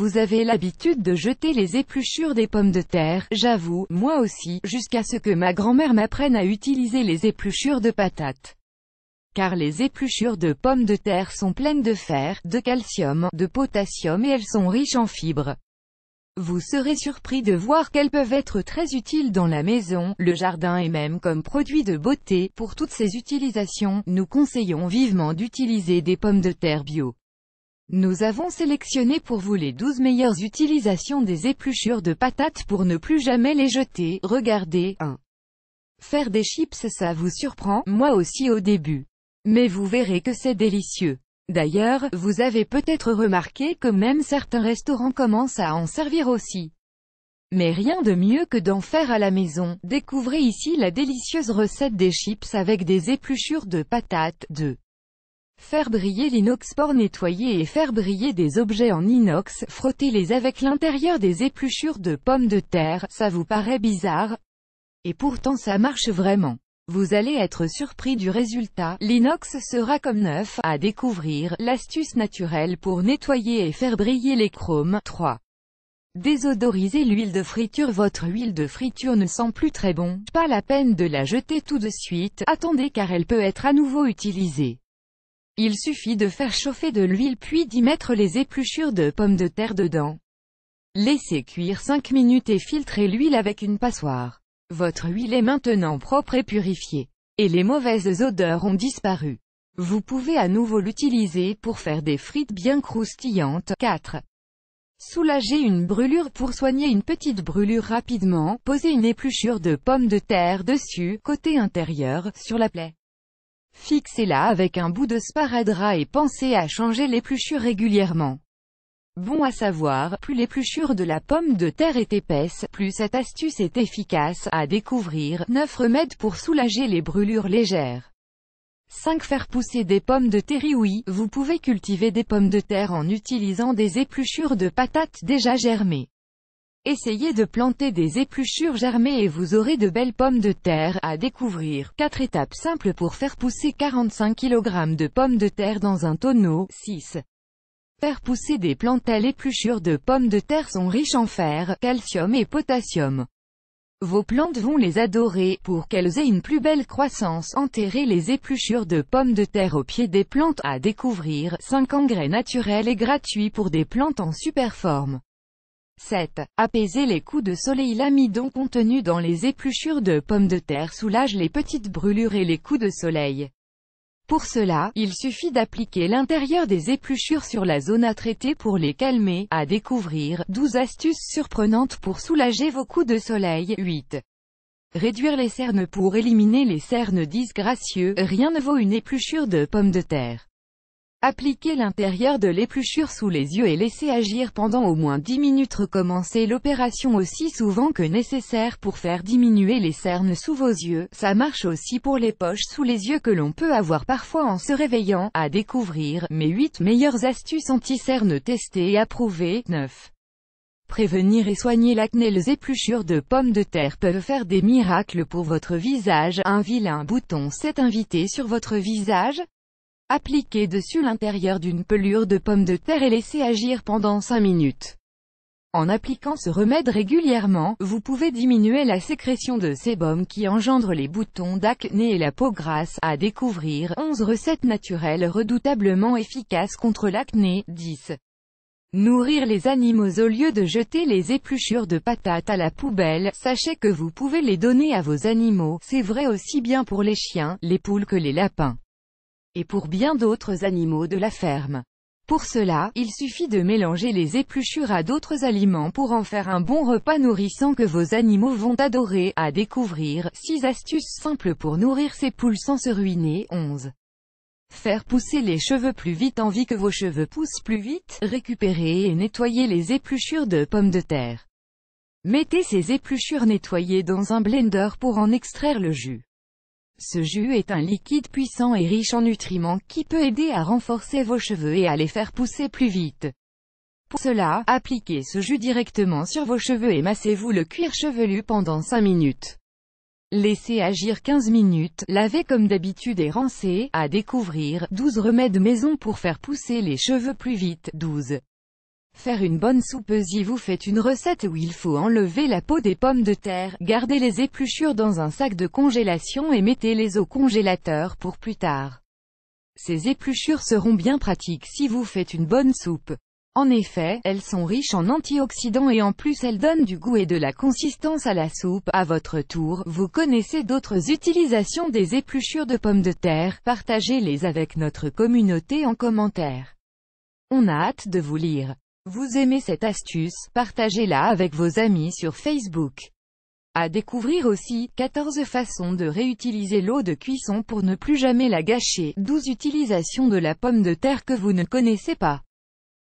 Vous avez l'habitude de jeter les épluchures des pommes de terre, j'avoue, moi aussi, jusqu'à ce que ma grand-mère m'apprenne à utiliser les épluchures de patates. Car les épluchures de pommes de terre sont pleines de fer, de calcium, de potassium et elles sont riches en fibres. Vous serez surpris de voir qu'elles peuvent être très utiles dans la maison, le jardin et même comme produit de beauté. Pour toutes ces utilisations, nous conseillons vivement d'utiliser des pommes de terre bio. Nous avons sélectionné pour vous les 12 meilleures utilisations des épluchures de patates pour ne plus jamais les jeter. Regardez. 1. Faire des chips, ça vous surprend, moi aussi au début. Mais vous verrez que c'est délicieux. D'ailleurs, vous avez peut-être remarqué que même certains restaurants commencent à en servir aussi. Mais rien de mieux que d'en faire à la maison. Découvrez ici la délicieuse recette des chips avec des épluchures de patates. 2. Faire briller l'inox. Pour nettoyer et faire briller des objets en inox, frottez-les avec l'intérieur des épluchures de pommes de terre. Ça vous paraît bizarre? Et pourtant ça marche vraiment. Vous allez être surpris du résultat, l'inox sera comme neuf. À découvrir, l'astuce naturelle pour nettoyer et faire briller les chromes. 3. Désodoriser l'huile de friture. Votre huile de friture ne sent plus très bon, pas la peine de la jeter tout de suite, attendez car elle peut être à nouveau utilisée. Il suffit de faire chauffer de l'huile puis d'y mettre les épluchures de pommes de terre dedans. Laissez cuire 5 minutes et filtrez l'huile avec une passoire. Votre huile est maintenant propre et purifiée. Et les mauvaises odeurs ont disparu. Vous pouvez à nouveau l'utiliser pour faire des frites bien croustillantes. 4. Soulager une brûlure. Pour soigner une petite brûlure rapidement, posez une épluchure de pommes de terre dessus, côté intérieur, sur la plaie. Fixez-la avec un bout de sparadrap et pensez à changer l'épluchure régulièrement. Bon à savoir, plus l'épluchure de la pomme de terre est épaisse, plus cette astuce est efficace. À découvrir, 9 remèdes pour soulager les brûlures légères. 5. Faire pousser des pommes de terre. Oui, vous pouvez cultiver des pommes de terre en utilisant des épluchures de patates déjà germées. Essayez de planter des épluchures germées et vous aurez de belles pommes de terre. À découvrir, 4 étapes simples pour faire pousser 45 kg de pommes de terre dans un tonneau. 6. Faire pousser des plantes. Les épluchures de pommes de terre sont riches en fer, calcium et potassium. Vos plantes vont les adorer. Pour qu'elles aient une plus belle croissance, enterrez les épluchures de pommes de terre au pied des plantes. À découvrir, 5 engrais naturels et gratuits pour des plantes en super forme. 7. Apaiser les coups de soleil. L'amidon contenu dans les épluchures de pommes de terre soulage les petites brûlures et les coups de soleil. Pour cela, il suffit d'appliquer l'intérieur des épluchures sur la zone à traiter pour les calmer. À découvrir, 12 astuces surprenantes pour soulager vos coups de soleil. 8. Réduire les cernes. Pour éliminer les cernes disgracieux, rien ne vaut une épluchure de pommes de terre. Appliquez l'intérieur de l'épluchure sous les yeux et laissez agir pendant au moins 10 minutes. Recommencez l'opération aussi souvent que nécessaire pour faire diminuer les cernes sous vos yeux. Ça marche aussi pour les poches sous les yeux que l'on peut avoir parfois en se réveillant. À découvrir, mes 8 meilleures astuces anti-cernes testées et approuvées. 9. Prévenir et soigner l'acné. Les épluchures de pommes de terre peuvent faire des miracles pour votre visage. Un vilain bouton s'est invité sur votre visage? Appliquez dessus l'intérieur d'une pelure de pommes de terre et laissez agir pendant 5 minutes. En appliquant ce remède régulièrement, vous pouvez diminuer la sécrétion de sébum qui engendre les boutons d'acné et la peau grasse. À découvrir, 11 recettes naturelles redoutablement efficaces contre l'acné. 10. Nourrir les animaux. Au lieu de jeter les épluchures de patates à la poubelle, sachez que vous pouvez les donner à vos animaux. C'est vrai aussi bien pour les chiens, les poules que les lapins. Et pour bien d'autres animaux de la ferme. Pour cela, il suffit de mélanger les épluchures à d'autres aliments pour en faire un bon repas nourrissant que vos animaux vont adorer. À découvrir, 6 astuces simples pour nourrir ses poules sans se ruiner. 11. Faire pousser les cheveux plus vite. Envie que vos cheveux poussent plus vite? Récupérez et nettoyez les épluchures de pommes de terre. Mettez ces épluchures nettoyées dans un blender pour en extraire le jus. Ce jus est un liquide puissant et riche en nutriments qui peut aider à renforcer vos cheveux et à les faire pousser plus vite. Pour cela, appliquez ce jus directement sur vos cheveux et massez-vous le cuir chevelu pendant 5 minutes. Laissez agir 15 minutes, lavez comme d'habitude et rincez. À découvrir, 12 remèdes maison pour faire pousser les cheveux plus vite. 12. Faire une bonne soupe-y. Vous faites une recette où il faut enlever la peau des pommes de terre, gardez les épluchures dans un sac de congélation et mettez-les au congélateur pour plus tard. Ces épluchures seront bien pratiques si vous faites une bonne soupe. En effet, elles sont riches en antioxydants et en plus elles donnent du goût et de la consistance à la soupe. À votre tour, vous connaissez d'autres utilisations des épluchures de pommes de terre, partagez-les avec notre communauté en commentaire. On a hâte de vous lire. Vous aimez cette astuce, partagez-la avec vos amis sur Facebook. À découvrir aussi, 14 façons de réutiliser l'eau de cuisson pour ne plus jamais la gâcher, 12 utilisations de la pomme de terre que vous ne connaissez pas.